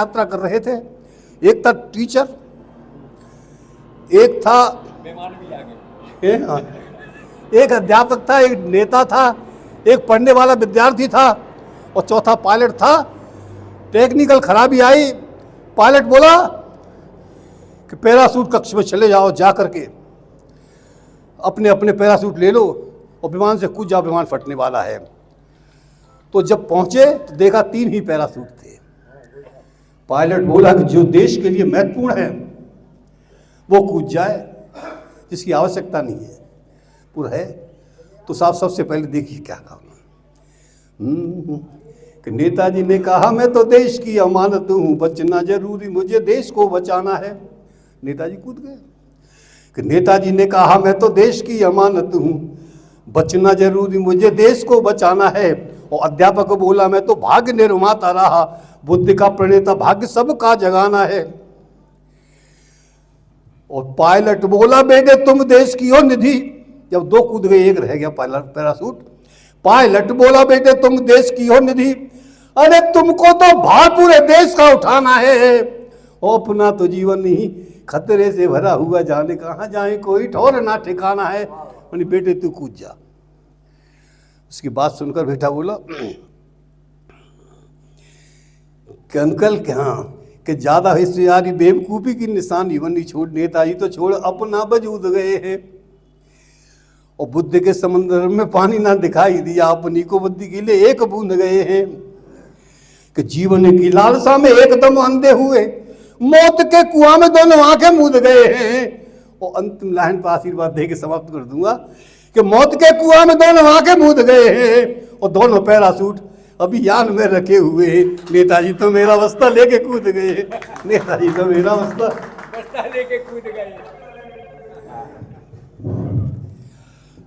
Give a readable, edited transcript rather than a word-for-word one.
यात्रा कर रहे थे। एक था टीचर, एक था मेहमान भी आ गए। एक अध्यापक था, एक नेता था, एक पढ़ने वाला विद्यार्थी था और चौथा पायलट था। टेक्निकल खराबी आई, पायलट बोला कि पैराशूट कक्ष में चले जाओ, जा करके अपने अपने पैराशूट ले लो और विमान से कूद जाओ, विमान फटने वाला है। तो जब पहुंचे तो देखा 3 ही पैराशूट थे। पायलट बोला कि जो देश के लिए महत्वपूर्ण है वो कूद जाए, जिसकी आवश्यकता नहीं है पूरा है। तो साहब सबसे पहले देखिए क्या कहा कि नेताजी ने कहा मैं तो देश की अमानत हूँ, बचना जरूरी, मुझे देश को बचाना है। नेताजी कूद गए कि नेताजी ने कहा मैं तो देश की अमानत हूँ, बचना जरूरी, मुझे देश को बचाना है। और अध्यापक बोला मैं तो भाग्य निर्माता रहा, बुद्धि का प्रणेता, भाग्य सबका जगाना है। और पायलट बोला बेटे तुम देश की हो निधि। जब 2 कूद गए, एक रह गया पैराशूट। पायलट बोला बेटे तुम देश की हो निधि, अरे तुमको तो भार पूरे देश का उठाना है। और अपना तो जीवन ही खतरे से भरा हुआ, जाने कहाँ जाए कोई ठौर ना ठिकाना है। मैंने बेटे तू कूद जा। उसकी बात सुनकर बेटा बोला कि अंकल क्या कि ज्यादा होशियारी बेवकूफी की निशानी बनी, छोड़ नेताजी तो छोड़ अपना वजूद गए हैं। और बुद्धि के समंदर में पानी ना दिखाई दिया, अपनी को बुद्धि के लिए एक बूंद गए हैं। कि जीवन की लालसा में एकदम अंधे हुए, मौत के कुआं में दोनों आंखें मूंद गए हैं। और अंतिम लाइन पर आशीर्वाद दे के समाप्त कर दूंगा कि मौत के कुआं में दोनों आंखें मूंद गए हैं और दोनों पैराशूट अभी यान में रखे हुए हैं। नेताजी तो मेरा बस्ता लेके कूद गए, नेताजी तो मेरा बस्ता लेके कूद गए।